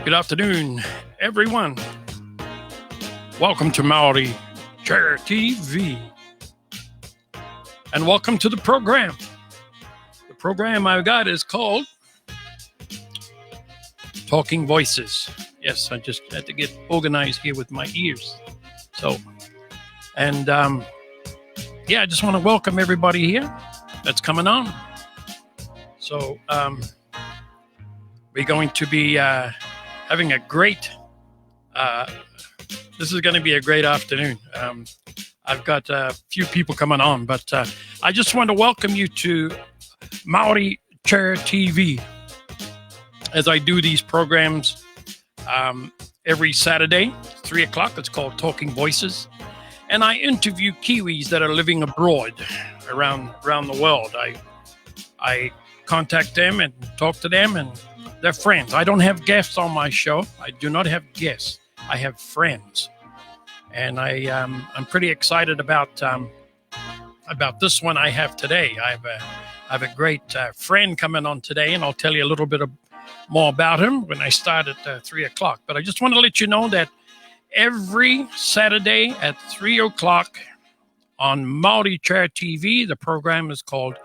Good afternoon, everyone. Welcome to Maori Churr TV. And welcome to the program. The program I've got is called Talking Voices. Yes, I just had to get organized here with my ears. I just want to welcome everybody here that's coming on. So, we're going to be having a great, this is going to be a great afternoon. I've got a few people coming on, but I just want to welcome you to Maori Churr TV as I do these programs every Saturday, 3 o'clock. It's called Talking Voices. And I interview Kiwis that are living abroad around the world. I contact them and talk to them, and they're friends. I don't have guests on my show. I do not have guests. I have friends. And I'm pretty excited about this one I have today. I have a great friend coming on today, and I'll tell you a little bit more about him when I start at 3 o'clock. But I just want to let you know that every Saturday at 3 o'clock on Maori Churr TV, the program is called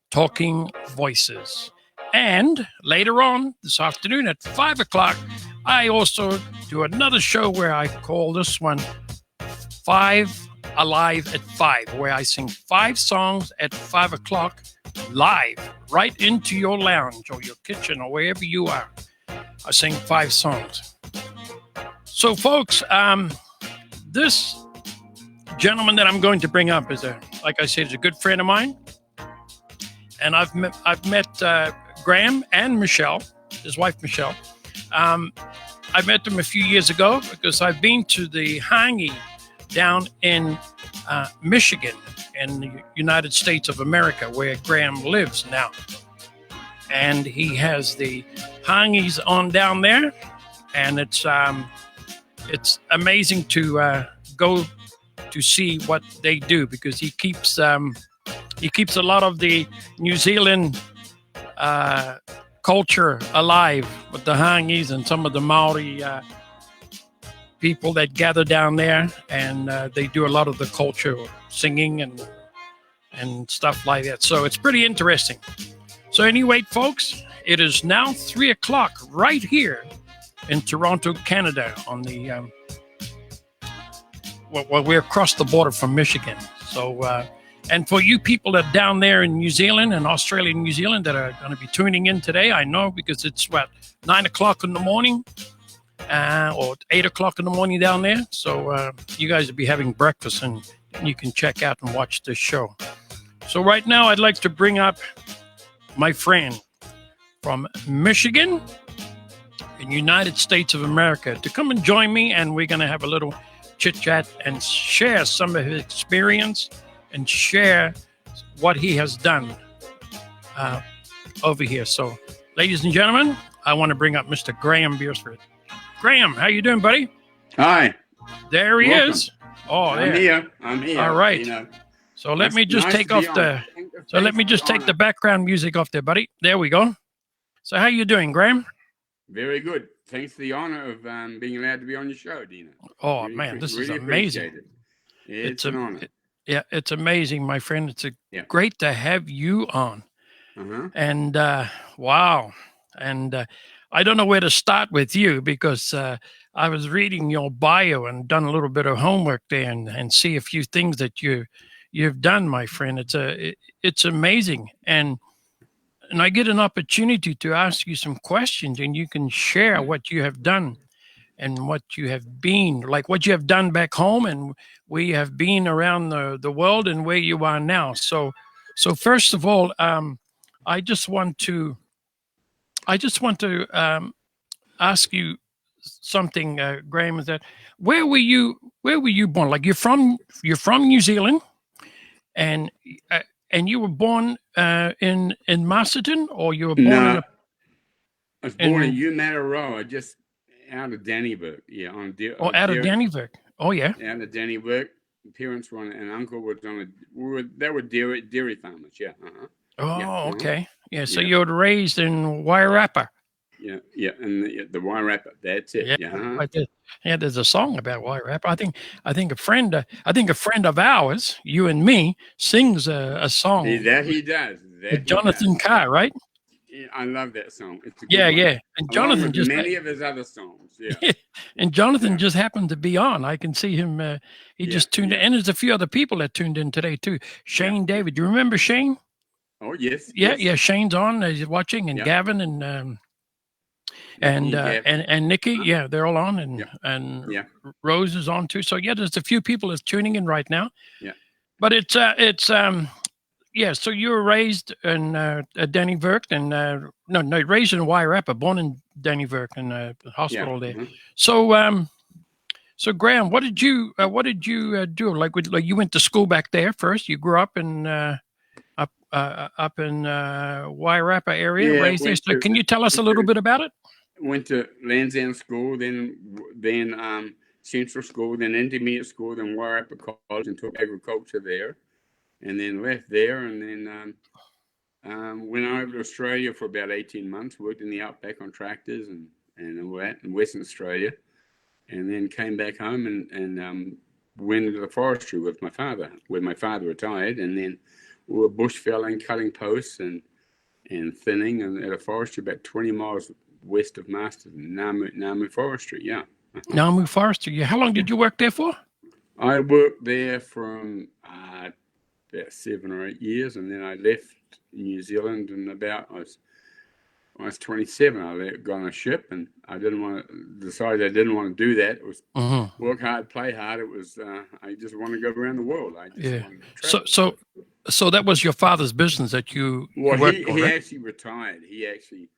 Talking Voices. And later on this afternoon at 5 o'clock, I also do another show where I call this one 5 Alive at 5, where I sing 5 songs at 5 o'clock live right into your lounge or your kitchen or wherever you are. I sing 5 songs. So, folks, this gentleman that I'm going to bring up is like I said, is a good friend of mine, and I've met Graeme and Michelle, his wife Michelle. I met them a few years ago because I've been to the Hangi down in Michigan, in the United States of America, where Graeme lives now, and he has the Hangis on down there, and it's amazing to go to see what they do, because he keeps a lot of the New Zealand culture alive with the Hangis and some of the Maori people that gather down there, and they do a lot of the culture singing and stuff like that. So it's pretty interesting. So anyway, folks, it is now 3 o'clock right here in Toronto, Canada, on the we're across the border from Michigan. So and for you people that are down there in New Zealand and Australia and New Zealand that are going to be tuning in today, I know because it's 9 o'clock in the morning or 8 o'clock in the morning down there. So you guys will be having breakfast, and you can check out and watch this show. So right now I'd like to bring up my friend from Michigan in United States of America to come and join me, and we're going to have a little chit chat and share some of his experience and share what he has done over here. So, ladies and gentlemen, I want to bring up Mr. Graeme Bersford. Graeme, how you doing, buddy? Hi. There he is. Oh, there. I'm here. All right. You know, so let me just take off the. So let me just take the background music off there, buddy. There we go. So how you doing, Graeme? Very good. Thanks for the honor of being allowed to be on your show, Dina. Oh, really, man, this is amazing. It's an honor. It's amazing, my friend. It's great to have you on. And wow. And I don't know where to start with you, because I was reading your bio and done a little bit of homework there and see a few things that you've done, my friend. It's amazing. And I get an opportunity to ask you some questions, and you can share what you have done and what you have been, like what you have done back home, and where you have been around the world, and where you are now. So first of all, I just want to ask you something, Graeme. Is that where were you born? Like you're from New Zealand, and you were born in Masterton, or you were born? No, I was born in Umatarua, just out of Dannyburg. Yeah, out of Dannyburg. Oh yeah, out of Dannyburg. Parents were and uncle was they were dairy farmers. Yeah. Oh, yeah. Okay. Yeah. So you were raised in Wairarapa. Yeah, and the Wairarapa. That's it. Yeah, right there. Yeah, there's a song about Wairarapa. I think a friend of ours, you and me, sings a song. That he does. With Jonathan Carr, right? I love that song. It's a good Yeah, one. yeah. And Along Jonathan with just many of his other songs. Yeah. and Jonathan just happened to be on. I can see him. He just tuned in, and there's a few other people that tuned in today too. Shane David, do you remember Shane? Oh yes. Yeah. Shane's on. He's watching, and Gavin and Nikki. Yeah, they're all on, and Rose is on too. So yeah, there's a few people that's tuning in right now. Yeah. But it's yeah. So you were raised in Dennyverk, and no, raised in Wairarapa, born in Dennyverk, in the hospital there. So so Graeme, what did you do? Like you went to school back there first. You grew up in up in Wairarapa area, raised there. So can you tell us a little bit about it? Went to Lansdowne School, then Central School, then Intermediate School, then Wairarapa College, and took agriculture there, and then left there, and then went over to Australia for about 18 months, worked in the outback on tractors and all that in Western Australia, and then came back home and went into the forestry with my father. When my father retired, and then we were bush felling, cutting posts, and thinning, and at a forestry about 20 miles west of Masterton, Namu Forestry. Yeah. Namu Forestry. Yeah. How long did you work there for? I worked there from about 7 or 8 years, and then I left New Zealand, and I was 27. I got on a ship, and I decided I didn't want to do that. It was work hard, play hard. It was I just want to go around the world. I just wanted to travel. So that was your father's business that you worked for, he right? actually retired. He actually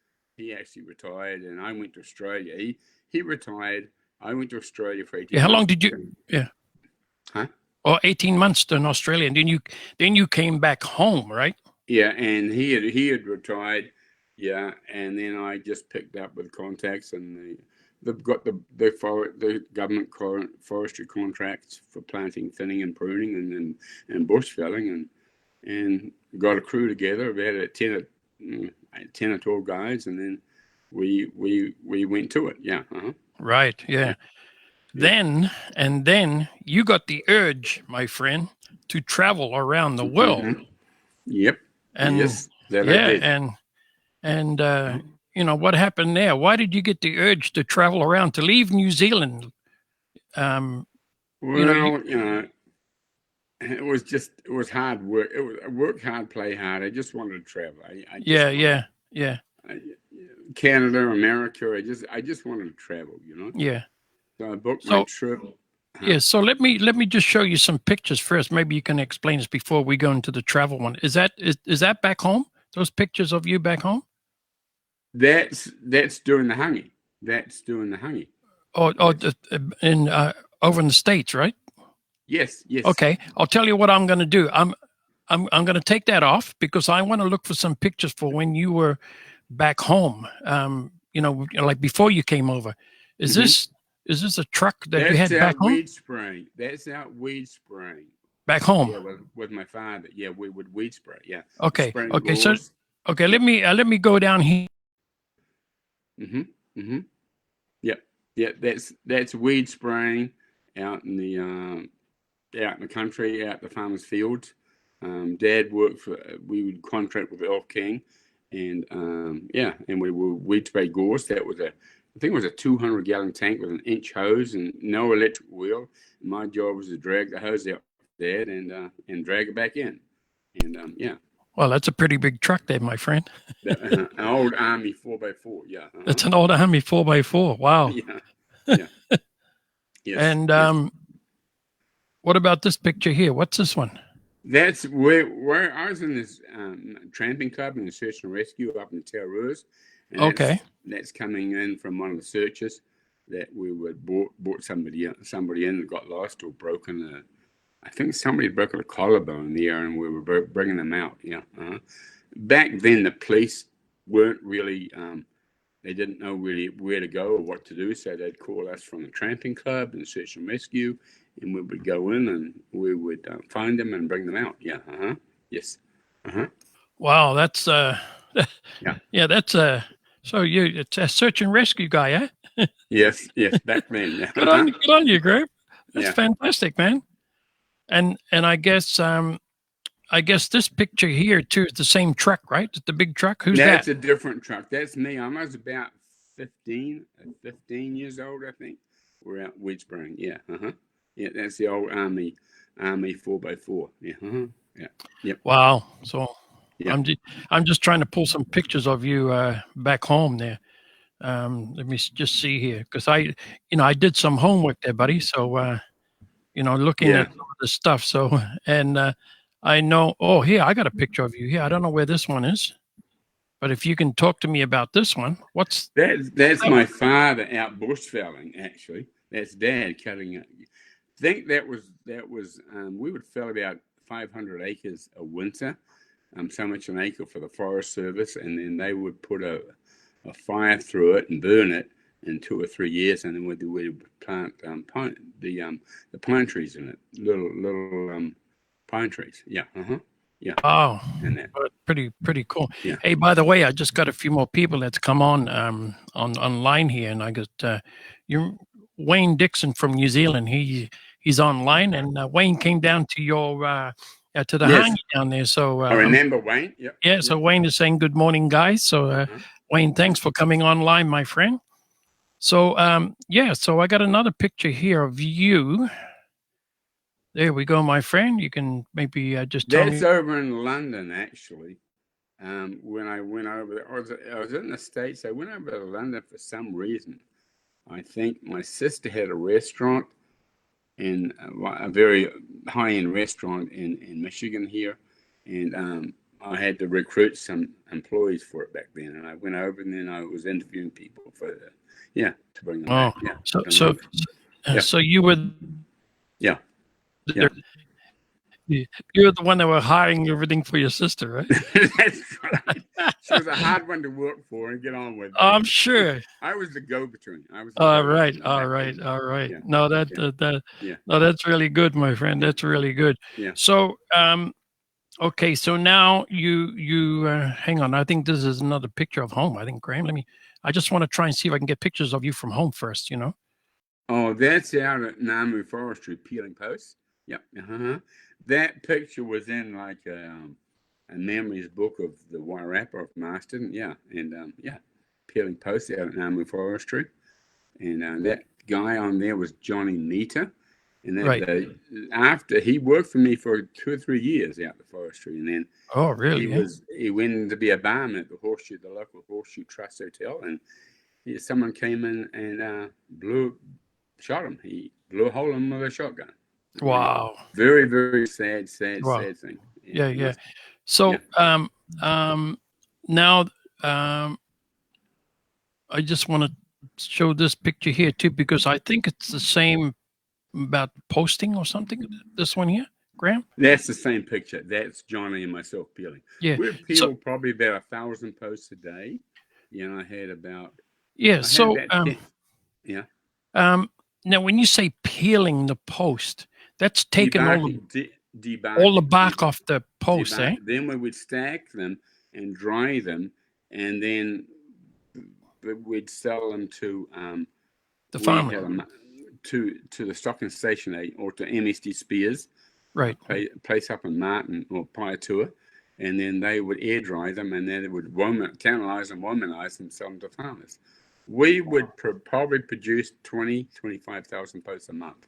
retired, and I went to Australia. He retired. I went to Australia for 18 months. How long did you? Yeah. Huh? Oh, 18 months in Australia, and then you came back home, right? Yeah, and he had retired. Yeah, and then I just picked up with contacts, and they've got the government forestry contracts for planting, thinning, and pruning, and bush felling, and got a crew together, about 10 or 12 guys, and then we went to it. Yeah. Right. Yeah. Then you got the urge, my friend, to travel around the world. Yep. And yes, I did. and you know what happened there? Why did you get the urge to travel around, to leave New Zealand? It was hard work. It was work hard, play hard. I just wanted to travel. Yeah. Canada, America. I just wanted to travel. Yeah. So I booked my trip. Yeah. So let me just show you some pictures first. Maybe you can explain this before we go into the travel one. Is that back home? Those pictures of you back home? That's doing the Hangi. That's doing the Hangi. Over in the States, right? Yes. Okay, I'll tell you what I'm going to do. I'm going to take that off because I want to look for some pictures for when you were back home. Like before you came over. Is this a truck that you had back home? That's out weed spraying. Back home. Yeah, with my father. Yeah, we would weed spray. Yeah. Okay. So let me go down here. Yeah. That's weed spraying out in the country, out the farmers' fields. Dad worked we would contract with Elf King, and we would weed spray gorse. That was I think it was a 200-gallon tank with an inch hose and no electric wheel. My job was to drag the hose out there and drag it back in. And Well, that's a pretty big truck there, my friend. An old Army 4x4, yeah. That's an old Army 4x4. Wow. Yeah. Yes. And what about this picture here? What's this one? That's where I was in this tramping club in the search and rescue up in Taurus. Okay. That's coming in from one of the searchers that we would brought somebody in that got lost or broken. I think somebody had broken a collarbone there, and we were bringing them out. Yeah. Back then, the police weren't really. They didn't know really where to go or what to do, so they'd call us from the tramping club and search and rescue, and we would go in and we would find them and bring them out. Yeah. Yes. Wow, that's yeah, that's So it's a search and rescue guy, eh? Yes, back then. Yeah. Good on you, Graeme. That's Yeah. fantastic, man. And I guess this picture here too is the same truck, right? The big truck. Who's That's that? a different truck. That's me. I was about 15 years old, I think. We're out Wedgespring. Yeah. Yeah, that's the old Army 4x4. Yeah. Yeah. Yep. Wow. So Yeah. I'm just trying to pull some pictures of you back home there. Let me just see here, because I did some homework there, buddy. So looking Yeah. at some of the stuff. So I know. Oh, here I got a picture of you here. I don't know where this one is, but if you can talk to me about this one, what's That's my father out bushfelling, actually. That's Dad cutting it. I think that was we would fell about 500 acres a winter, so much an acre for the Forest Service, and then they would put a fire through it and burn it in 2 or 3 years, and then we'd plant the pine trees in it, little pine trees. Yeah. Yeah. wow, And that. pretty cool. Yeah. Hey, by the way, I just got a few more people that's come on online here, and I got you Wayne Dixon from New Zealand. He's online, and Wayne came down to your to the Yes. Hangi down there. So I remember Wayne. Yep. yeah, so Wayne is saying good morning, guys. So Wayne, thanks for coming online, my friend. So so I got another picture here of you. There we go, my friend. You can maybe just tell That's me. over in London, actually. When I went over there, I was in the States. I went over to London for some reason. I think my sister had a restaurant in a very high-end restaurant in Michigan here, and I had to recruit some employees for it back then. And I went over, and then I was interviewing people to bring them back. Yeah. So you were Yeah. Yeah. you're the one that were hiring everything for your sister, right? That's right. She was a hard one to work for and get on with. I'm sure. I was the go-between. I was. All right. Yeah. No, no, that's really good, my friend. That's really good. Yeah. So, okay. So now you hang on. I think this is another picture of home. I think, Graeme. I just want to try and see if I can get pictures of you from home first. Oh, that's out at Namu Forestry, peeling posts. Yep. That picture was in like a memories book of the Wairarapa of Marston. Yeah, and peeling posts out at Namu Forestry, and that guy on there was Johnny Meter, and then after he worked for me for 2 or 3 years out the forestry, and then oh really? He went to be a barman at the local Horseshoe Trust Hotel, and someone came in and shot him. He blew a hole in him with a shotgun. Wow. Very, very sad Wow. thing. Yeah. So now I just want to show this picture here too, because I think it's the same about posting or something. This one here, Graeme? That's the same picture. That's Johnny and myself peeling. Yeah. We peel probably about 1,000 posts a day. I had about now when you say peeling the post, that's taking all the bark off the post, eh? Then we would stack them and dry them, and then we'd sell them to the farmer, to the stocking station or to MSD Spears, right? Place up in Martin or Paiatua, and then they would air dry them, and then they would tannalize and womanize them, sell them to farmers. We would probably produce 25,000 posts a month.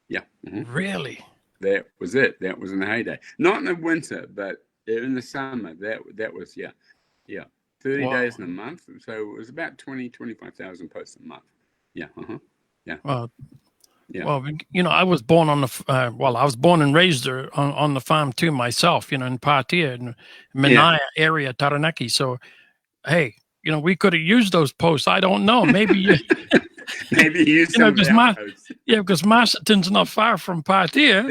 Yeah. Really? That was it. That was in the heyday. Not in the winter, but in the summer. That was 30 days in a month. So it was about 25,000 posts a month. Yeah. Yeah. Well, yeah. Well, I was born on I was born and raised on the farm too myself. In Patia and Manaya area, Taranaki. So, hey, we could have used those posts. I don't know. Maybe maybe use some posts. Yeah, because Masterton's not far from Patia.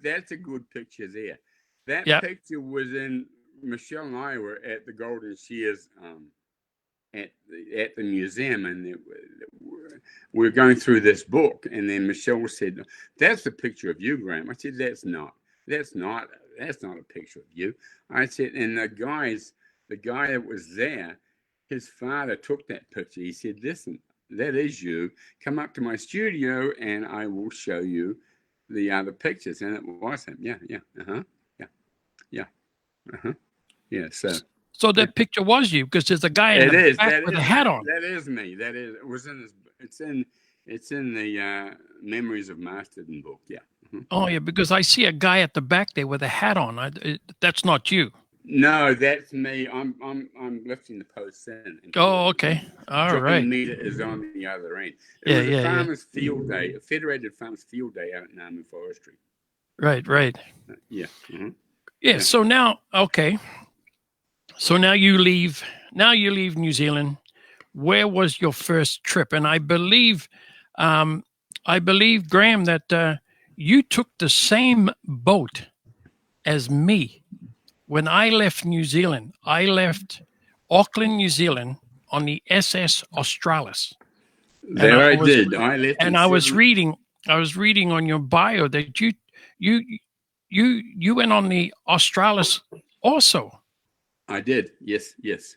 That's a good picture there. That picture was in Michelle and I were at the Golden Shears at the museum, and we're going through this book, and then Michelle said, "That's a picture of you, Graeme." I said, That's not a picture of you." I said, and the guy that was there, his father took that picture. He said, "Listen, that is you. Come up to my studio, and I will show you the other pictures." And it was him. Yeah, yeah, yeah, yeah. So that picture was you, because there's a guy in it the is. back That with is a hat on. That is me. That is. It was in his. It's in the Memories of Masterton book. Yeah. Oh yeah, because I see a guy at the back there with a hat on. That's not you. No, that's me. I'm lifting the posts in. Oh, okay. All Dropping right. meter is on the other end. It Yeah, was a yeah, yeah. farmers' field day, a federated farmers' field day out in Army Forestry. Right, right. Yeah. Yeah. Yeah. So now, okay. So now you leave. Now you leave New Zealand. Where was your first trip? And I believe, Graeme, that you took the same boat as me when I left New Zealand. I left Auckland, New Zealand, on the SS Australis. And There I did. I left. And I was reading on your bio that you went on the Australis also. I did. Yes. Yes.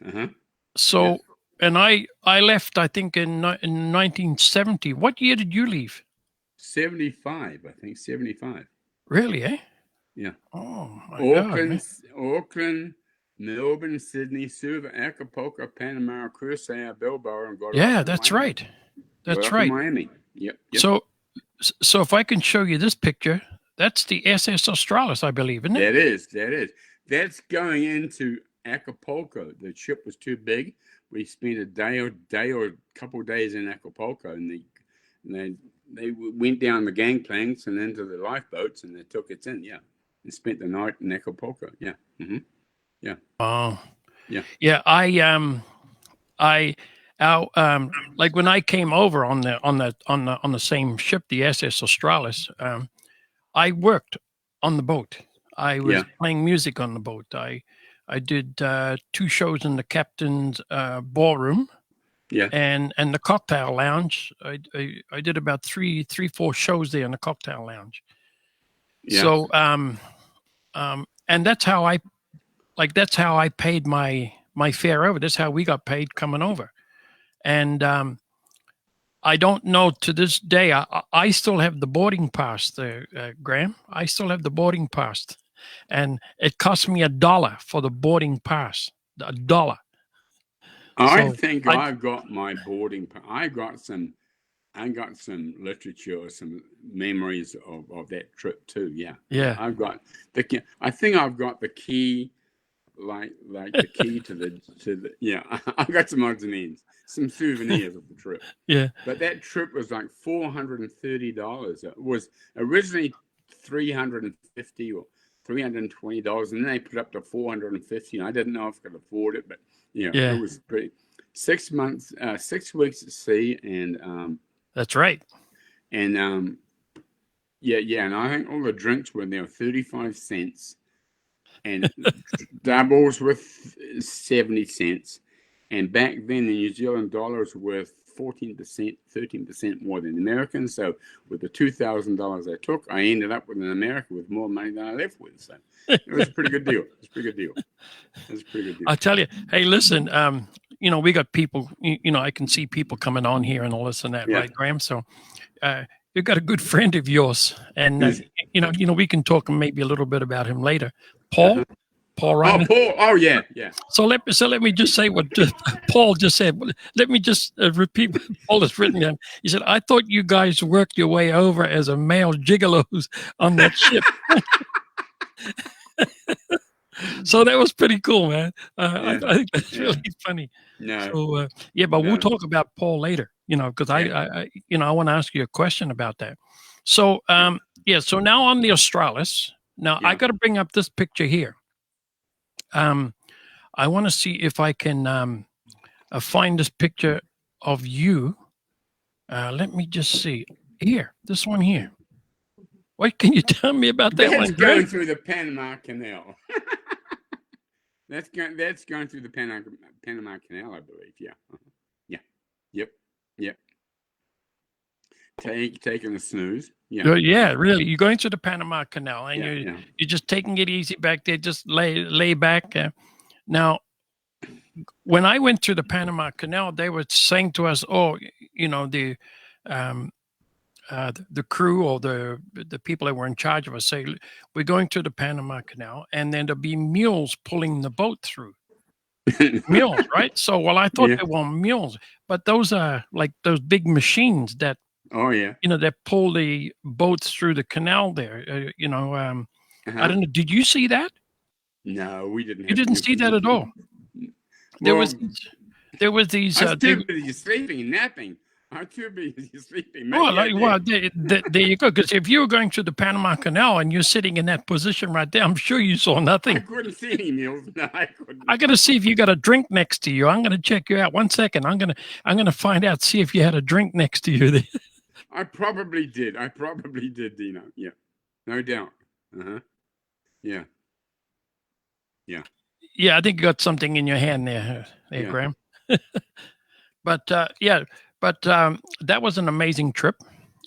So, yes. And I left, I think, in 1970. What year did you leave? 75, I think. 75. Really, eh? Yeah. Oh, my Auckland, God. Auckland, Melbourne, Sydney, Suva, Acapulco, Panama, Crusader, Bilbao, and got Yeah, that's Miami. Right. That's right. Miami. Yep. So if I can show you this picture, that's the SS Australis, I believe, isn't it? That is. That's going into Acapulco. The ship was too big. We spent a day or a couple of days in Acapulco, and they went down the gangplanks and into the lifeboats, and they took it in. Yeah, and spent the night in Acapulco. Yeah. Yeah. Oh. Yeah. Yeah. Like when I came over on the same ship, the SS Australis, I worked on the boat. I was playing music on the boat. I did 2 shows in the captain's ballroom, and the cocktail lounge. I did about 4 shows there in the cocktail lounge. Yeah. So and that's how I paid my fare over. That's how we got paid coming over. And I don't know to this day. I still have the boarding pass there, Graeme. I still have the boarding pass, and it cost me $1 for the boarding pass. $1. I think I got my boarding pass. I got some literature, some memories of that trip too. Yeah. Yeah. I think I've got the key. Like the key to the yeah. I got some odds and ends, some souvenirs of the trip. Yeah. But that trip was like $430. It was originally $350 or $320, and then they put up to $450. And I didn't know if I could afford it, but it was pretty. 6 months, 6 weeks at sea, and that's right. And and I think all the drinks were there 35 cents. And doubles were 70 cents. And back then, the New Zealand dollar was worth 13% more than the American. So with the $2,000 I took, I ended up with an America with more money than I left with. So it was a pretty good deal. I tell you, hey, listen, we got people, I can see people coming on here and all this and that, right, Graeme? So you've got a good friend of yours, and we can talk maybe a little bit about him later. Paul Ryan. Oh, Paul. Oh, yeah. So let me just say what Paul just said. Let me just repeat what Paul has written down. He said, "I thought you guys worked your way over as a male gigolos on that ship." So that was pretty cool, man. I think that's really funny. No. So we'll talk about Paul later. Because I want to ask you a question about that. So so now on the Australis. Now I got to bring up this picture here. I want to see if I can find this picture of you. Let me just see here. This one here. What can you tell me about that one? That's going through the Panama Canal. That's going through the Panama Canal, I believe. Yeah. Yep. Taking a snooze. Yeah, really. You're going through the Panama Canal, and you're just taking it easy back there. Just lay back. Now, when I went through the Panama Canal, they were saying to us, "Oh, um, the crew or the people that were in charge of us say we're going to the Panama Canal, and then there'll be mules pulling the boat through." Mules, right? So, well, I thought Yeah. they were mules, but those are like those big machines that Oh yeah. that pull the boats through the canal there. I Uh-huh. don't know. Did you see that? No, we didn't You have didn't to. see that at all. There was Well, there was these. I was too busy sleeping and napping. I'm too busy sleeping. Maybe Well, I did. well, there you go. Because if you were going to the Panama Canal and you're sitting in that position right there, I'm sure you saw I nothing. couldn't see any meals. No, I couldn't. I got to see if you got a drink next to you. I'm going to check you out. 1 second. I'm gonna find out. See if you had a drink next to you. I probably did. Dino. Yeah, no doubt. Uh-huh. Yeah. Yeah. Yeah, I think you got something in your hand there, Yeah. Graeme. But that was an amazing trip.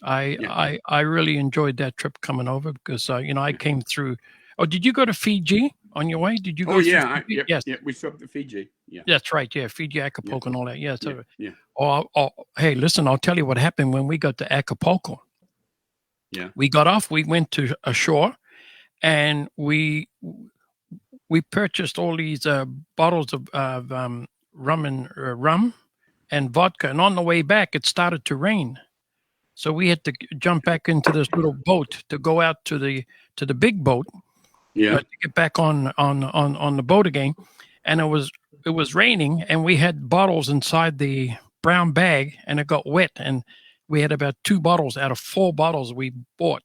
I really enjoyed that trip coming over because I came through. Oh, did you go to Fiji on your way? Did you go? Oh yeah. Fiji? Yep. Yes. Yep. We stopped at Fiji. Yeah. That's right. Yeah, Fiji, Acapulco, and all that. Yeah. So, Yeah. hey, listen, I'll tell you what happened when we got to Acapulco. Yeah. We got off. We went to ashore, and we purchased all these bottles of rum and vodka. And on the way back, it started to rain, so we had to jump back into this little boat to go out to the big boat. Yeah. To get back on the boat again, and it was raining, and we had bottles inside the brown bag, and it got wet, and we had about 2 bottles out of 4 bottles we bought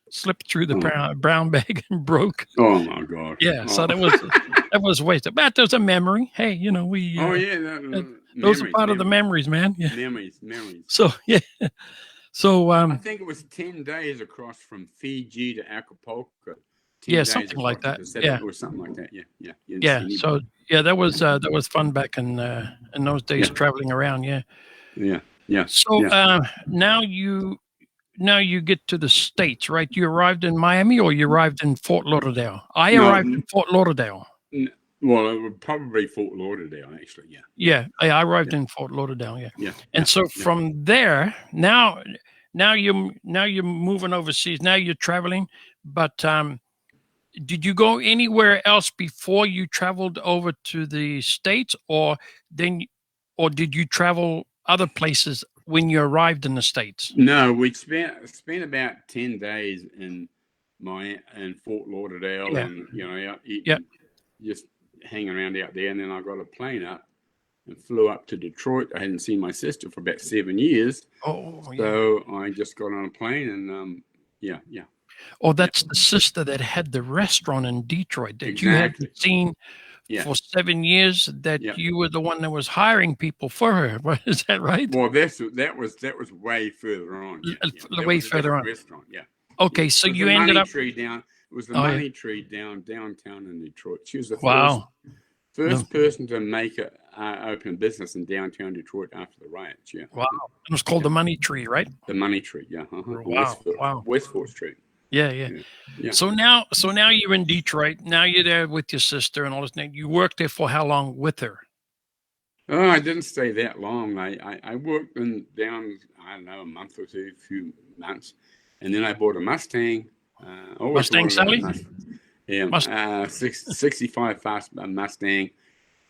slipped through the brown bag and broke. Oh my God. Yeah, so that was wasted. But there's a memory. Hey, we. Oh yeah. Those are part of the memories, man. Yeah. Memories. So yeah. So I think it was 10 days across from Fiji to Acapulco. Yeah, something like that. Yeah, or something like that. Yeah. Yeah. So yeah, that was fun back in those days traveling around. Yeah. Yeah. So now you get to the States, right? You arrived in Miami or you arrived in Fort Lauderdale? I arrived in Fort Lauderdale. Well, it was probably Fort Lauderdale, actually. Yeah. Yeah, I arrived in Fort Lauderdale. Yeah. Yeah. And so from there, now you're moving overseas. Now you're traveling, but did you go anywhere else before you traveled over to the States, or did you travel other places when you arrived in the States? No, we spent about 10 days in Fort Lauderdale, and eating, just hanging around out there. And then I got a plane up and flew up to Detroit. I hadn't seen my sister for about 7 years. So I just got on a plane and yeah. Oh, that's the sister that had the restaurant in Detroit that you hadn't seen for 7 years. That you were the one that was hiring people for her. Is that right? Well, that was way further on. Way further on. Restaurant. Yeah. Okay, so you ended up. It was the Money Tree downtown in Detroit. She was the first person to make open business in downtown Detroit after the riots. Yeah. Wow. It was called the Money Tree, right? The Money Tree. Yeah. Wow. West 4th Street. Yeah. So now you're in Detroit. Now you're there with your sister and all this. You worked there for how long with her? Oh, I didn't stay that long. I worked down, I don't know, a month or two, a few months, and then I bought a Mustang. Mustang Sally? Yeah, 65 fast Mustang,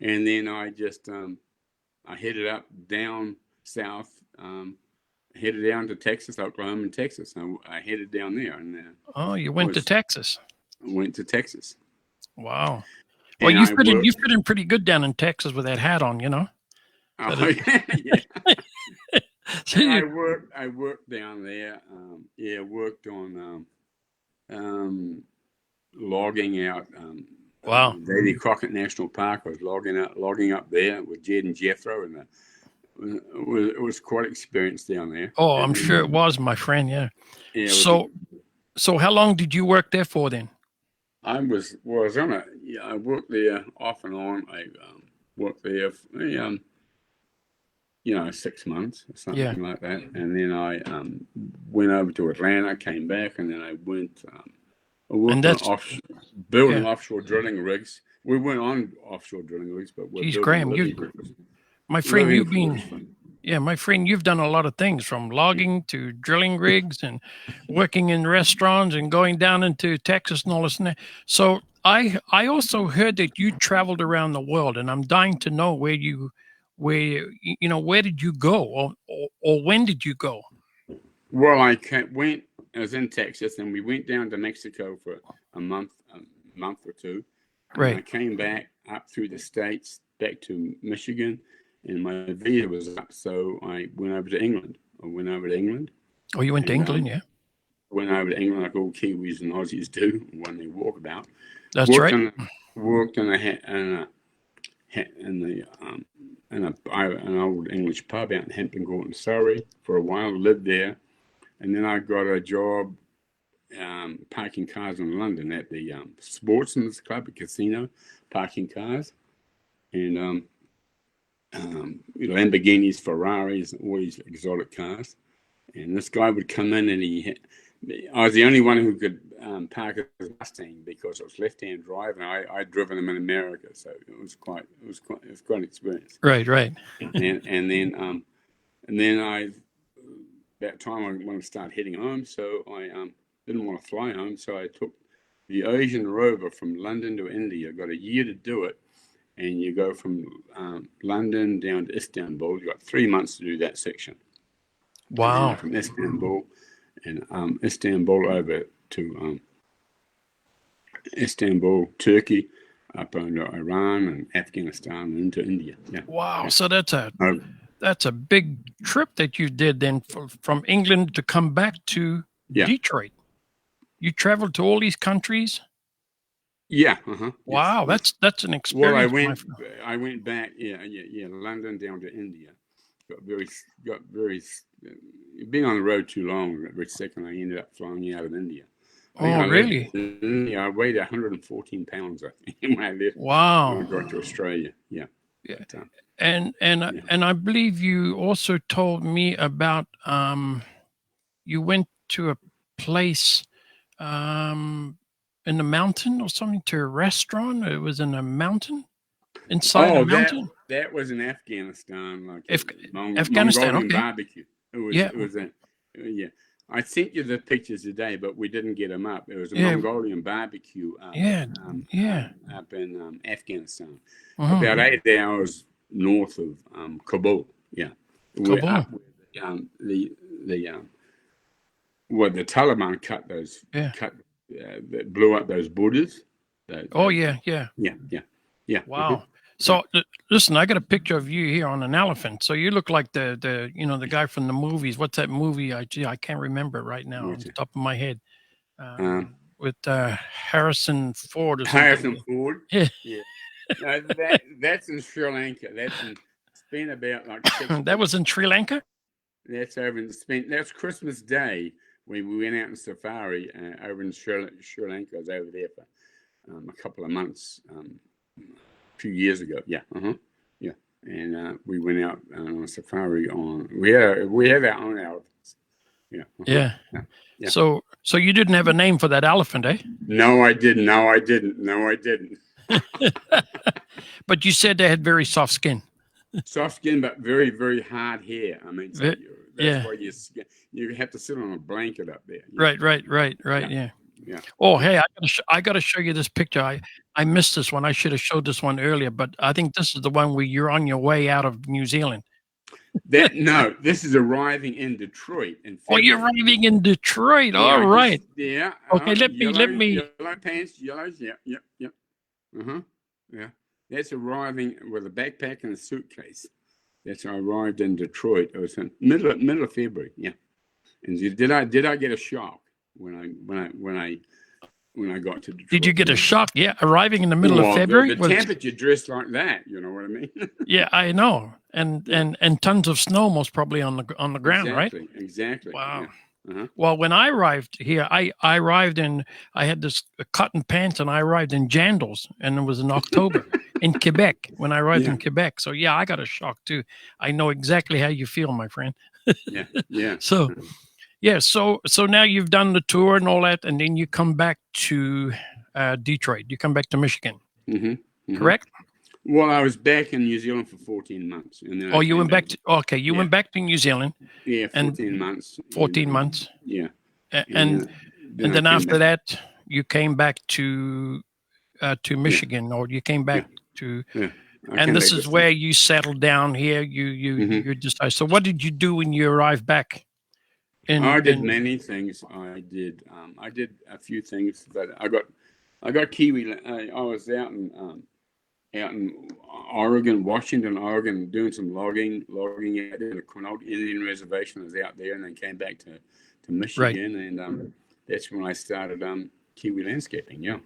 and then I just I headed up down south. Headed down to Texas, Oklahoma, and Texas. I headed down there, and you went to Texas. I went to Texas. Wow. Well, you fit in pretty good down in Texas with that hat on, Oh, yeah. So I worked down there. Worked on logging out. Wow. Davy Crockett National Park. I was logging up there with Jed and Jethro, and it was quite an experience down there. Oh, I'm sure it was, my friend. Yeah. So how long did you work there for then? I worked there off and on. I worked there for, 6 months or something like that. And then I went over to Atlanta, came back, and then I went building offshore drilling rigs We weren't on offshore drilling rigs, but we're Geez, building Graeme, living quarters. my friend, Living you've quarters. been, yeah, my friend, you've done a lot of things from logging to drilling rigs and working in restaurants and going down into Texas and all this and that. So I also heard that you traveled around the world, and I'm dying to know where did you go, or when did you go? Well, I was in Texas, and we went down to Mexico for a month or two. And Right. I came back up through the States, back to Michigan, and my visa was up, so I went over to England. Oh, you went to England, yeah? Went over to England like all Kiwis and Aussies do when they walk about. That's worked right. Worked in an old English pub out in Hampton Court in Surrey for a while. Lived there, and then I got a job parking cars in London at the Sportsman's Club, a casino, parking cars, and Lamborghinis, Ferraris, all these exotic cars. And this guy would come in, and I was the only one who could park his Mustang because it was left-hand drive, and I'd driven them in America, so it was quite an experience. Right. and then that time I wanted to start heading home, so I didn't want to fly home, so I took the Asian Rover from London to India. I got a year to do it, and you go from London down to Istanbul. You got 3 months to do that section. Wow. From Istanbul over to Istanbul, Turkey, up into Iran and Afghanistan and into India. Yeah. Wow. Yeah. So that's a big trip that you did then from England to come back to Detroit. You traveled to all these countries? Yeah. Wow. Yes. That's an experience. Well, I went back. Yeah. London down to India. Got very. Being on the road too long, got very sick, and I ended up flying out of India. Really? Yeah, I weighed 114 pounds, I think, when I left. Wow. When I got to Australia. Yeah. And I believe you also told me about you went to a place in the mountain or something, to a restaurant. It was in a mountain, inside a mountain. That was in Afghanistan, Afghanistan. Mongolian Okay. barbecue. It was I sent you the pictures today, but we didn't get them up. It was a Mongolian barbecue. Up in Afghanistan, about 8 hours north of Kabul. Yeah, Kabul. The Taliban blew up those borders. Yeah. Wow. So listen, I got a picture of you here on an elephant. So you look like the guy from the movies. What's that movie? I can't remember right now on the top of my head. With Harrison Ford or something. Harrison Ford. Yeah. No, that's in Sri Lanka. It's been about like 6 weeks. That was in Sri Lanka? That's over in Spain. That's Christmas Day when we went out in safari over in Sri Lanka. I was over there for a couple of months. A few years ago, and we went out on a safari. We have our own elephants. Yeah. So you didn't have a name for that elephant, eh? No, I didn't. But you said they had very soft skin. Soft skin, but very, very hard hair. I mean, that's why you have to sit on a blanket up there. Right. Yeah. Oh, hey, I got to show you this picture. I missed this one. I should have showed this one earlier, but I think this is the one where you're on your way out of New Zealand. No, this is arriving in Detroit. Oh, you're arriving in Detroit. All right. Yeah. Okay, let me. Yellow pants, yellows. Yeah. Yeah. That's arriving with a backpack and a suitcase. That's I arrived in Detroit. It was in middle of February. Yeah. And did I get a shock when I got to Detroit? Did you get a shock? Yeah, arriving in the middle of February. The temperature dressed like that. You know what I mean? Yeah, I know. And tons of snow, most probably on the ground, right? Exactly. Wow. Yeah. Uh-huh. Well, when I arrived here, I arrived in. I had this cotton pants, and I arrived in jandals, and it was in October in Quebec. When I arrived in Quebec, so I got a shock too. I know exactly how you feel, my friend. Yeah. So. Yeah, so now you've done the tour and all that, and then you come back to Detroit. You come back to Michigan. Mm-hmm. correct? Well, I was back in New Zealand for 14 months, and then Oh, I you came went back to okay. You Yeah, went back to New Zealand, yeah, and 14 months, 14 months, yeah, and and then and I then came after back. that, you came back to Yeah, Michigan, or you came yeah, back to, yeah. I and came this back is this time. where you settled down here. You Hmm decided. So, what did you do when you arrived back I did in many things. I did a few things, but I got Kiwi. I was out in Oregon, Washington, Oregon, doing some logging out there. The Quinault Indian Reservation. I was out there, and then came back to right? Michigan, and that's when I started Kiwi landscaping. Yeah,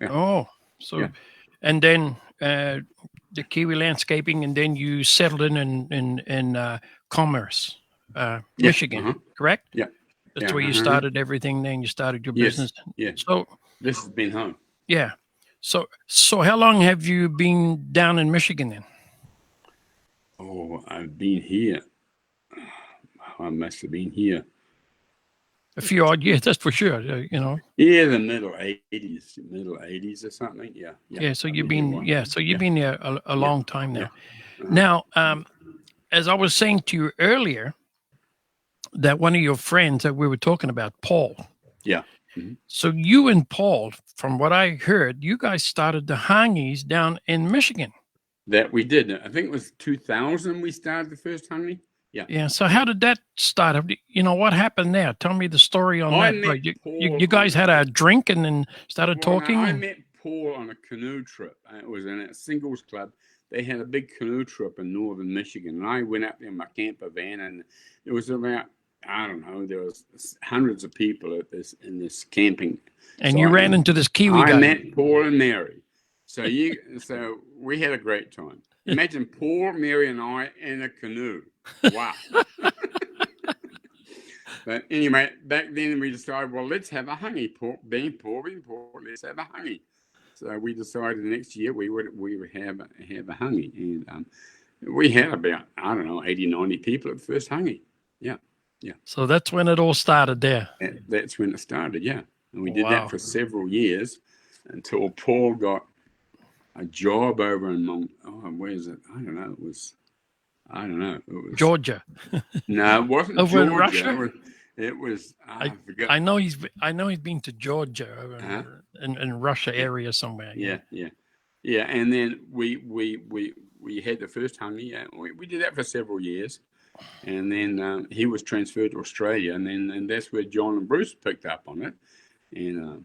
yeah, Oh, so yeah, and then the Kiwi landscaping, and then you settled in Commerce, yeah, Michigan, correct? yeah, That's yeah. where you started everything. Then you started your Yes, business. yeah. So This has been home. yeah. So how long have you been down in Michigan then? Oh, I've been here. I must have been here. A few odd years, that's for sure. Yeah, the middle 80s or something. Yeah, yeah. Yeah. So I've you've been here a been while. yeah. So you've Yeah, been there a yeah, long time yeah. now. Now, as I was saying to you earlier, that one of your friends that we were talking about, Paul. Yeah. Mm-hmm. So you and Paul, from what I heard, you guys started the Hangis down in Michigan. That we did. I think it was 2000 we started the first Hangi. Yeah. Yeah. So how did that start? What happened there? Tell me the story on I that. met Right. You, you, Paul you guys had a drink and then started Well, no, I talking. met Paul on a canoe trip. It was in a singles club. They had a big canoe trip in northern Michigan, and I went up there in my camper van, and it was about, I don't know, there was hundreds of people at this in this camping And you site. ran into this Kiwi I guy. met Paul and Mary. So we had a great time. Imagine Paul, Mary, and I in a canoe. Wow. But anyway, back then we decided, well, let's have a Hangi. Being Paul, let's have a Hangi. So we decided the next year we would have a Hangi, and we had about, I don't know, 80, 90 people at the first Hangi. Yeah, yeah. So that's when it all started there. That's when it started. Yeah, and we did that Wow. for several years until Paul got a job over in where is it? I don't know. It was Georgia. No, it wasn't Over in Georgia. Russia? It was I forgot. I know he's been to Georgia in Russia area somewhere. Yeah. And then we had the first Hangi. We did that for several years, and then he was transferred to Australia, and that's where John and Bruce picked up on it, and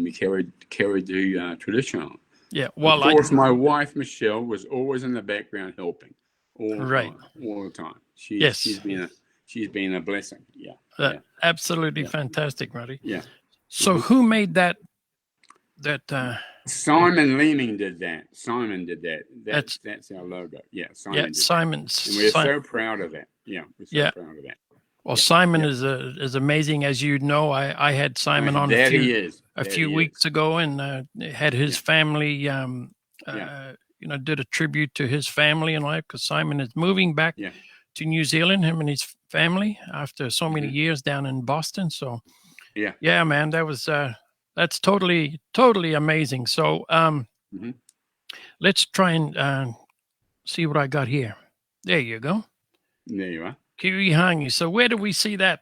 we carried the tradition on. Yeah. Well, of course, my wife Michelle was always in the background helping all the time. She's been a blessing. Yeah. Absolutely fantastic, Marty. Yeah. So who made that? Simon Leeming did that. Simon did that. That's our logo. Yeah, Simon. Yeah, did Simon's. that. And we're so proud of that. Yeah, we're so proud of that. Well, Simon is amazing, as you know. I had Simon on a few weeks ago, and had his family. Did a tribute to his family and life, because Simon is moving back to New Zealand. Him and his family after so many years down in Boston. So yeah, man, that's totally amazing. So let's try and see what I got here. There you go. There you are. Kiwi Hangi. So where do we see that?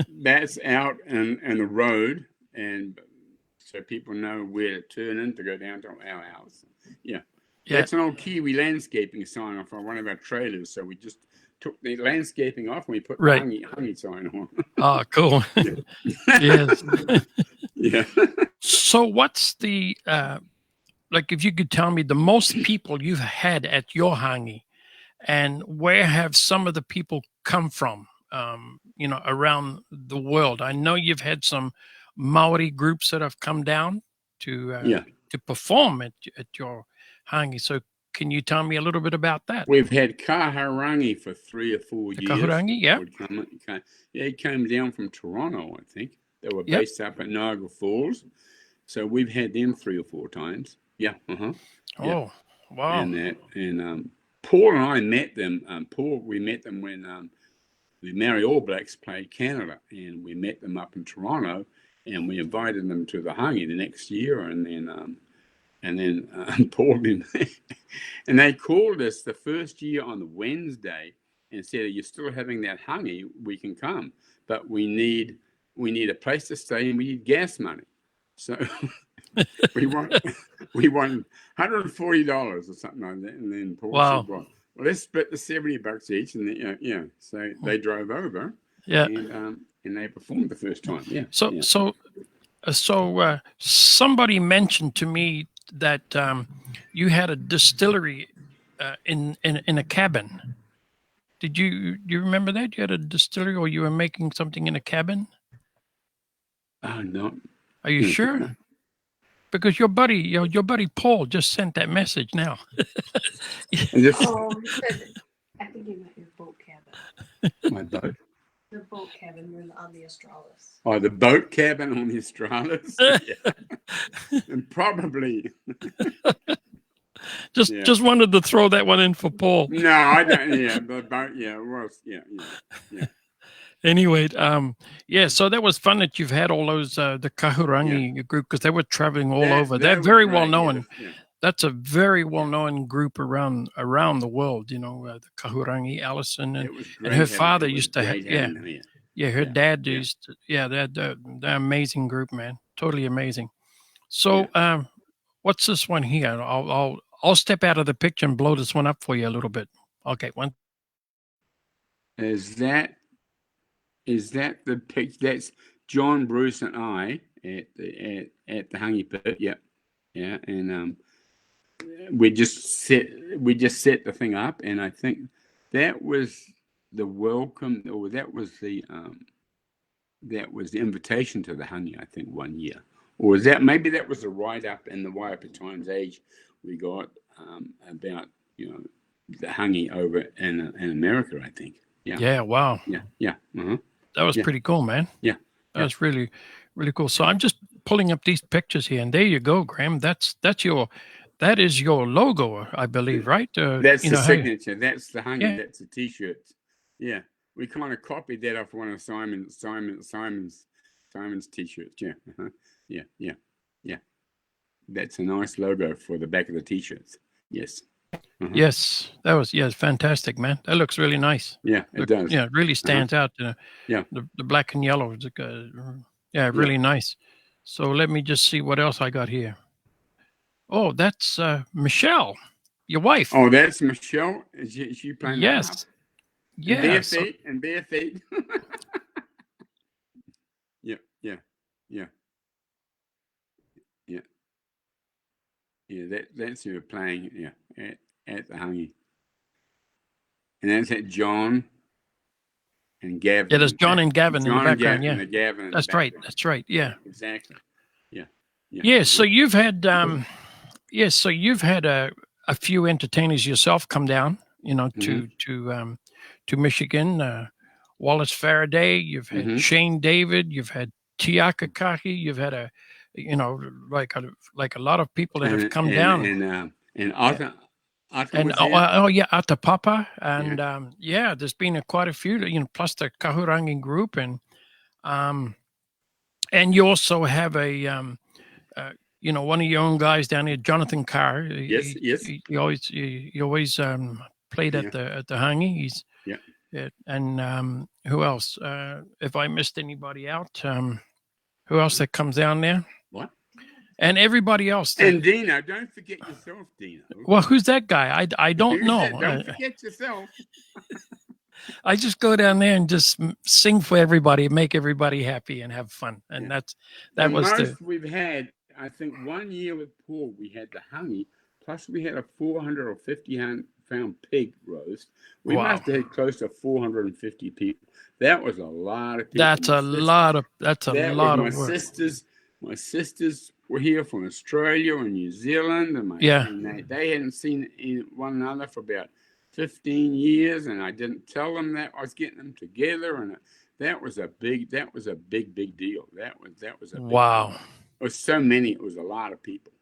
That's out in the road, and so people know where to turn in to go down to our house. Yeah. That's an old Kiwi landscaping sign off on one of our trailers. So we just took the landscaping off and we put the Hangi sign on. Oh, cool. Yes. Yeah. So what's the if you could tell me the most people you've had at your Hangi, and where have some of the people come from, around the world? I know you've had some Maori groups that have come down to perform at your Hangi. So can you tell me a little bit about that? We've had Kaharangi for 3 or 4 years. Kaharangi, yeah. He came down from Toronto, I think. They were based up at Niagara Falls. So we've had them 3 or 4 times. Yeah. Oh, wow. And Paul and I met them. We met them when the Maori All Blacks played Canada, and we met them up in Toronto, and we invited them to the Hangi the next year, and then And then Paul didn't. And they called us the first year on the Wednesday and said, "You're still having that Hangi, we can come, but we need a place to stay and we need gas money." So we want $140 or something like that. And then Paul Wow. said, "Well, let's split the $70 each." And then, so they drove over, Yeah. and they performed the first time. Yeah. So somebody mentioned to me that you had a distillery in a cabin. Do you remember that? You had a distillery, or you were making something in a cabin? Oh no. Are you sure? Because your buddy Paul just sent that message now. He said, I think you meant your boat cabin. My boat. The boat cabin on the Australis. Oh, the boat cabin on the Australis. Yeah. And probably. Just wanted to throw that one in for Paul. No, I don't. Yeah, the boat. Yeah, it was. Yeah. Anyway, so that was fun that you've had all those the Kahurangi group, because they were traveling all over. They're very well known. Yeah. That's a very well known group around the world. The Kahurangi, Alison, and her father used to have. Her dad used to. Yeah, they're amazing group, man. Totally amazing. So, what's this one here? I'll step out of the picture and blow this one up for you a little bit. Okay, one. Is that the picture? That's John, Bruce, and I at the Hangi pit. Yeah, and we just set the thing up, and I think that was the welcome, or that was the invitation to the Hangi. I think one year, or was that maybe that was the write up in the Waiapa Times Age we got about the Hangi over in America. I think. Yeah. Yeah. Wow. Yeah. Uh-huh. That was pretty cool, man. Yeah. That was really, really cool. So I'm just pulling up these pictures here, and there you go, Graeme. That is your logo, I believe, right? That's the signature. That's the Hangi. Yeah. That's the T-shirt. Yeah, we kind of copied that off one of Simon's T-shirts. Yeah. Uh-huh. Yeah. That's a nice logo for the back of the T-shirts. Yes. Uh-huh. Yes, that was fantastic, man. That looks really nice. Yeah, it does. Yeah, it really stands out. The black and yellow is really nice. So let me just see what else I got here. Oh, that's Michelle, your wife. Oh, that's Michelle. Is she playing? Yes. Yes. And bare feet. Yeah, that's who we're playing. Yeah, at the Hangi, and that's at John and Gavin. Yeah, there's John and Gavin in the background. Gavin, that's right. That's right. Yeah, exactly. Yeah. So you've had a few entertainers yourself come down, to Michigan. Wallace Faraday. You've had Shane David. You've had Tiaka Kaki. You've had like a lot of people that have come down. And Ata Papa, and there's been quite a few, plus the Kahurangi group, and you also have a one of your own guys down here, Jonathan Carr. Yes. He always played at the Hangi. And who else? If I missed anybody out, who else that comes down there? What? And everybody else. And Dino, don't forget yourself, Dino. Well, who's that guy? I don't know. Don't forget yourself. I just go down there and just sing for everybody, make everybody happy, and have fun. And that was most we've had. I think 1 year with Paul, we had the Hangi, plus we had a 400 or 50 pound pig roast. We must have had close to 450 people. That was a lot of people. That's a lot of work. My sisters were here from Australia and New Zealand, and they hadn't seen one another for about 15 years, and I didn't tell them that I was getting them together, and that was a big deal. That was a big deal. Wow. It was so many. It was a lot of people.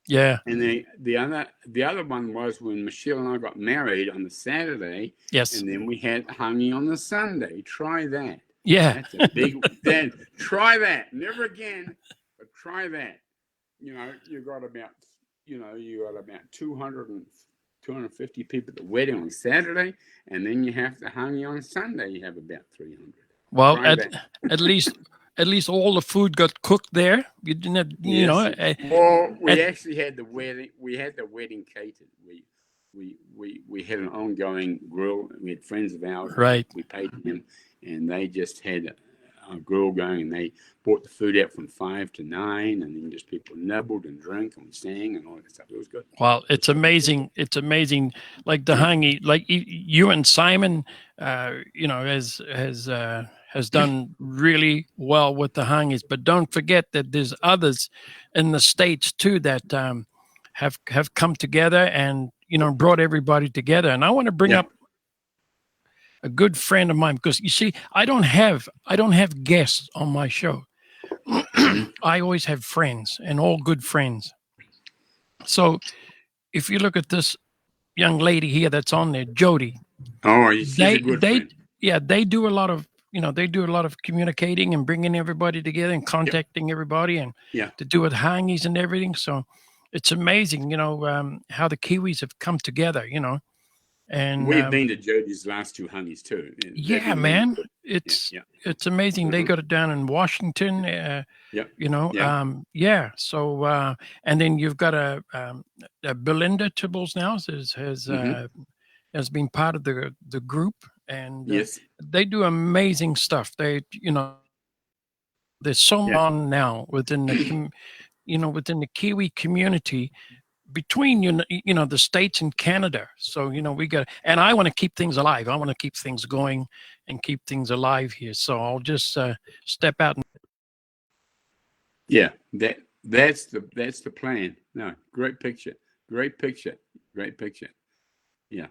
Yeah. And the other one was when Michelle and I got married on the Saturday. Yes. And then we had Hangi on the Sunday. Try that. Yeah. That's a big. Then try that. Never again, but try that. You got about you know, you got about 250 people at the wedding on Saturday, and then you have the Hangi on Sunday. You have about 300. Well, Friday. at least all the food got cooked there. You didn't have, you know. Well, we actually had the wedding. We had the wedding catered. We had an ongoing grill. We had friends of ours. Right. We paid them, and they just had a grill going, and they brought the food out from 5 to 9, and then just people nibbled and drank and sang and all that stuff. It was good. Well, it's amazing. It's amazing. Like the Hangi, like you and Simon, you know, has done really well with the Hangis. But don't forget that there's others in the States too that have come together and, you know, brought everybody together. And I want to bring up a good friend of mine, because you see, I don't have guests on my show. I always have friends, and all good friends. So if you look at this young lady here that's on there, Jody. Oh, she's a good friend. Yeah, they do a lot of, you know, they do a lot of communicating and bringing everybody together and contacting everybody, and to do with Hangis and everything. So it's amazing, you know, how the Kiwis have come together, you know. And we've been to Jody's last 2 Hangis too. Yeah, man, it's amazing. They got it down in Washington. You know, So and then you've got a Belinda Tibbles now has been part of the group, and they do amazing stuff. They, you know, there's so on now within the within the Kiwi community, between you know the States and Canada. So, you know, we got, and I want to keep things alive. I want to keep things going and keep things alive here. So I'll just step out and that's the plan. No, great picture. Yeah.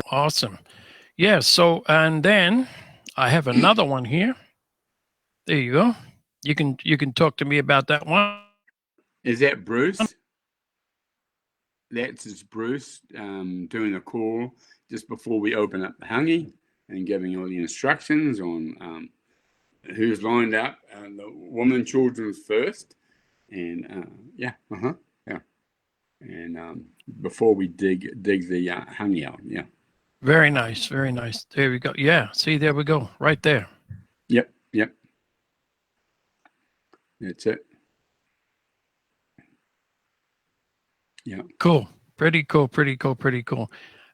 Awesome. Yeah. So, and then I have another one here. There you go. You can talk to me about that one. Is that Bruce? That's Bruce doing a call just before we open up the Hangi and giving all the instructions on who's lined up. The women and children's first, and and before we dig the Hangi out. Yeah. Very nice. Very nice. There we go. Yeah. See, there we go. Right there. Yep. That's it. Yeah. Cool. Pretty cool.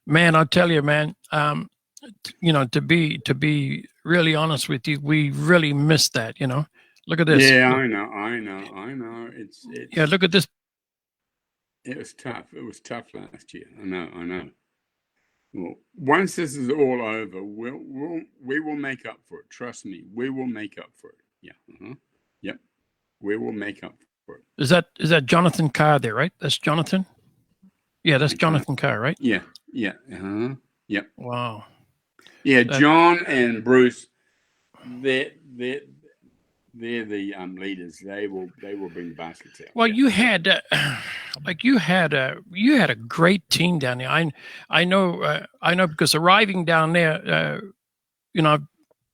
Man, I'll tell you, man, you know, to be really honest with you, we really missed that, you know. Look at this. Yeah, I know. It's look at this. It was tough. It was tough last year. I know. Well, once this is all over, we will make up for it. Trust me, we will make up for it. Yeah. Yep. We will make up for it. Is that Jonathan Carr there, right? That's Jonathan? Yeah, that's Jonathan Carr, right? Yeah. Yep. Wow. Yeah, John and Bruce, they're the leaders. They will bring baskets out. Well, you had a great team down there. I know because arriving down there, you know,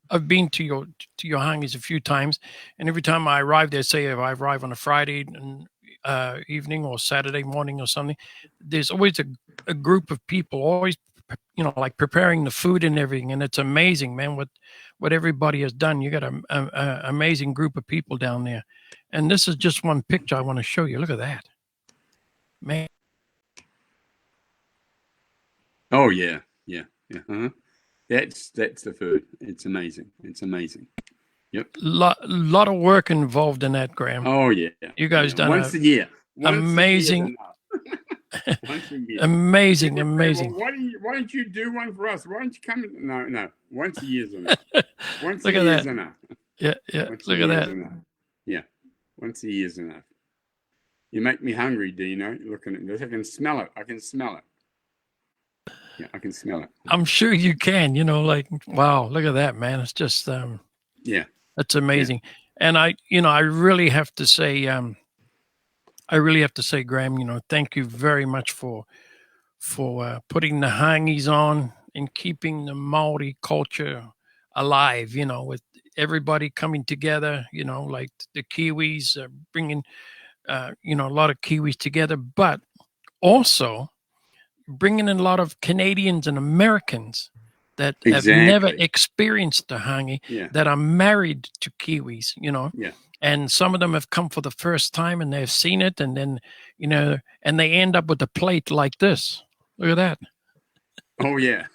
I've been to your Hangis a few times, and every time I arrive there, say if I arrive on a Friday evening or Saturday morning or something, there's always a group of people always, you know, like preparing the food and everything, and it's amazing, man, what everybody has done. You got an amazing group of people down there, and this is just one picture I want to show you. Look at that, man. Oh yeah. That's the food. It's amazing. Yep. Lot of work involved in that, Graeme. Oh yeah. You guys done once a year. Amazing. Once a year. Amazing. Well, why don't you do one for us? Why don't you come? No. Once a year's enough. Once Look a at year's that. enough. Yeah. Look at that. Enough. Yeah. Once a year's enough. You make me hungry, Dino. Looking at this, I can smell it. Yeah, I can smell it. I'm sure you can. You know, like, wow, look at that, man. It's just that's amazing. Yeah. And I really have to say, Graeme, you know, thank you very much for putting the Hangis on and keeping the Maori culture alive, you know, with everybody coming together, you know, like the Kiwis bringing a lot of Kiwis together, but also bringing in a lot of Canadians and Americans that have never Exactly. experienced the Hangi, Yeah. that are married to Kiwis, Yeah. and some of them have come for the first time and they've seen it, and then, and they end up with a plate like this. Look at that. Oh yeah.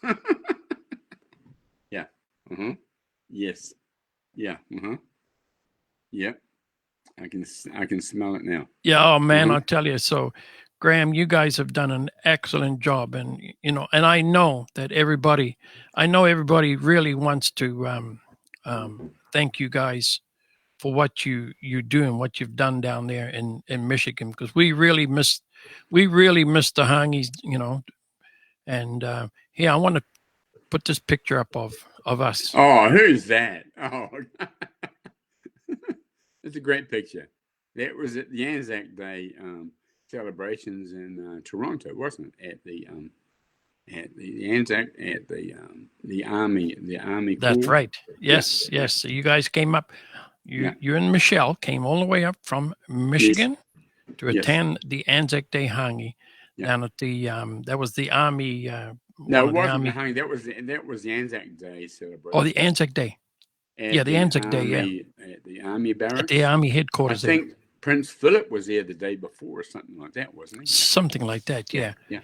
Yeah. Uh-huh. Yes. Yeah. Uh-huh. Yep. I can smell it now. Yeah, oh man, Mhm. I'll tell you. So, Graeme, you guys have done an excellent job, and and I know everybody really wants to thank you guys for what you do and what you've done down there in Michigan, because we really miss the Hangis, and here I want to put this picture up of us. Oh, who's that? Oh, it's a great picture. That was at the Anzac Day celebrations in Toronto, wasn't it? At the Anzac at the Army That's Corps. right. Yes, yes. So you guys came up. Yeah. You and Michelle came all the way up from Michigan to Yes. attend the Anzac Day Hangi down at the that was the Army. No, it wasn't the Hangi. That was the Anzac Day celebration. Oh, the Anzac Day. At the Anzac Day. Yeah, at the Army barracks. at the Army headquarters. I think Prince Philip was there the day before, or something like that, wasn't he? Something like that. Yeah. Yeah.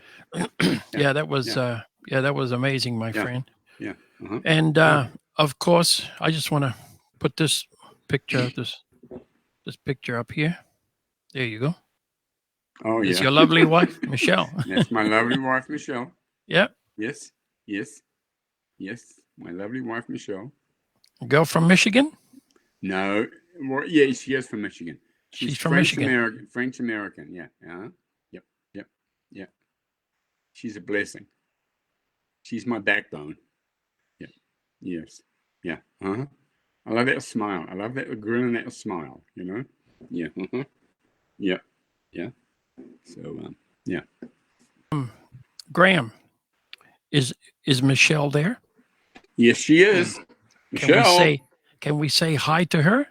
Yeah, that was that was amazing, my friend. Yeah. Uh-huh. And of course, I just want to put this picture, this picture up here. There you go. Oh, It's yeah. your lovely wife, Michelle. That's my lovely wife, Michelle. Yeah. Yes. Yes. Yes. My lovely wife, Michelle. Girl from Michigan? No. Well, yeah, she is from Michigan. She's from Michigan. French American. Yeah. Uh-huh. Yep. Yep. Yep. She's a blessing. She's my backbone. Yeah. Yes. Yeah. Uh-huh. I love that smile. I love that grin and that smile, Yeah. Uh-huh. Yeah. Yeah. So, yeah. Graeme, is Michelle there? Yes, she is. Michelle. Can we say hi to her?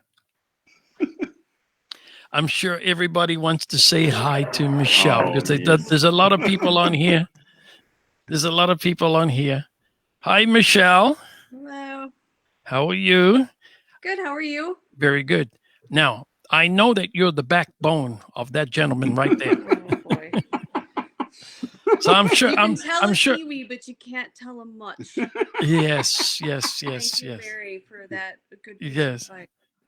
I'm sure everybody wants to say hi to Michelle, because there's a lot of people on here. There's a lot of people on here. Hi, Michelle. Hello. How are you? Good. How are you? Very good. Now, I know that you're the backbone of that gentleman right there. Oh boy. So I'm sure. You can tell I'm a sure. Kiwi, but you can't tell him much. Yes. Thank you, Mary, for that good. Yes.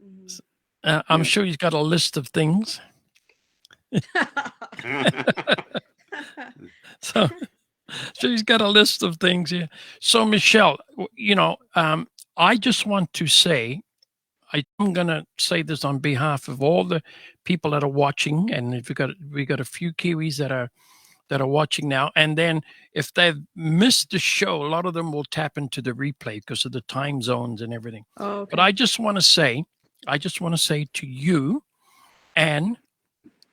Mm-hmm. I'm sure he's got a list of things. So he's got a list of things here. So Michelle, I just want to say, I'm going to say this on behalf of all the people that are watching, and if we got a few Kiwis that are watching now, and then if they've missed the show, a lot of them will tap into the replay because of the time zones and everything. Oh, okay. But I just want to say to you and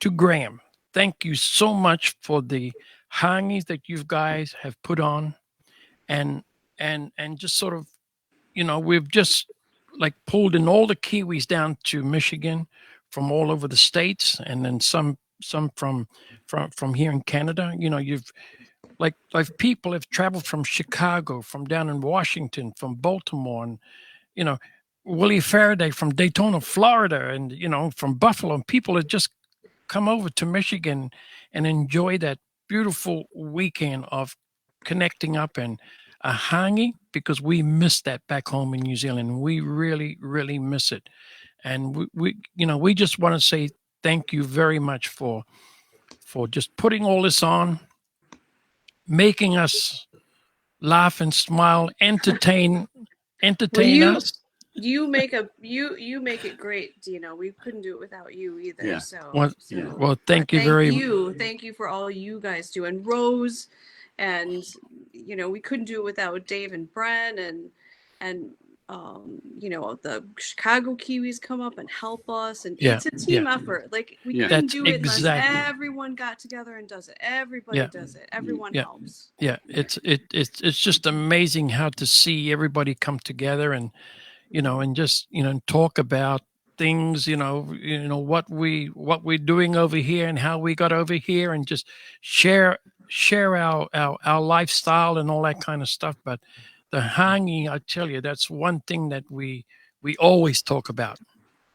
to Graeme, thank you so much for the hangis that you guys have put on, and just sort of, we've just like pulled in all the Kiwis down to Michigan from all over the states, and then some from here in Canada. You've like people have traveled from Chicago, from down in Washington, from Baltimore, and Willie Faraday from Daytona, Florida, and from Buffalo. And people have just come over to Michigan and enjoy that beautiful weekend of connecting up and a hangi, because we miss that back home in New Zealand. We really, really miss it. And we just want to say thank you very much for just putting all this on, making us laugh and smile, entertain us. You make it great, Dino. We couldn't do it without you either. Yeah. So, well, thank you very much. Thank you for all you guys do, and Rose, and we couldn't do it without Dave and Bren, and the Chicago Kiwis come up and help us, and it's a team effort. Like we couldn't do it unless everyone got together and does it. Everybody does it. Everyone helps. Yeah, it's just amazing how to see everybody come together and and just talk about things, what we're doing over here and how we got over here, and just share our lifestyle and all that kind of stuff. But the Hangi, I tell you, that's one thing that we always talk about.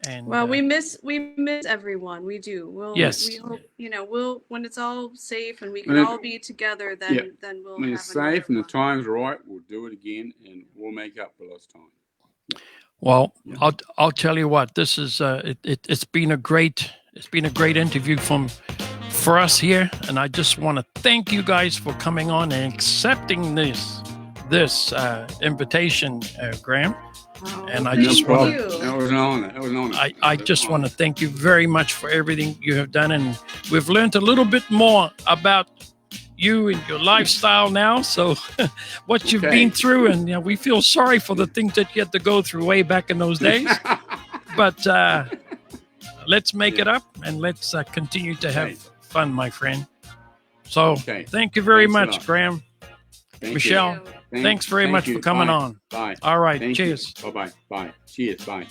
And well, we miss everyone. We do. Yes. We hope we'll when it's all safe and we can When it- all be together. Yeah. Then we'll When have it's safe and the another one. time's right, we'll do it again, and we'll make up for lost time. Well, Yeah. I'll tell you what. This is it's been a great interview for us here, and I just want to thank you guys for coming on and accepting this invitation, Graeme. Oh, And I thank just No wanna- problem. That was an honor. That was an honor. I just want to thank you very much for everything you have done, and we've learned a little bit more about you and your lifestyle now. So what you've Okay. been through, and we feel sorry for the things that you had to go through way back in those days. But let's make it up, and let's continue to have Okay. fun, my friend. So Okay. thank you very Thanks a much, lot. Graeme. Thank Michelle, you. thanks very Thank much you. for coming Bye. on. Bye. All right, Thank cheers. you. Bye-bye. Bye. Cheers. Bye.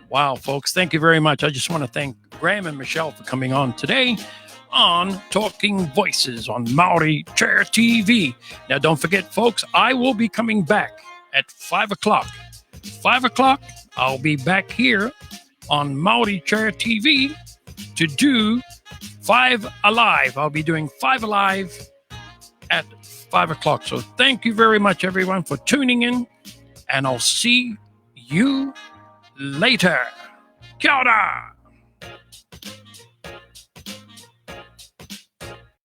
Wow, folks, thank you very much. I just want to thank Graeme and Michelle for coming on today on Talking Voices on Maori Churr TV. Now, don't forget, folks, I will be coming back at 5 o'clock. 5 o'clock, I'll be back here on Maori Churr TV to do 5 Alive. I'll be doing 5 Alive at 5 o'clock. So thank you very much, everyone, for tuning in, and I'll see you later. Kia ora.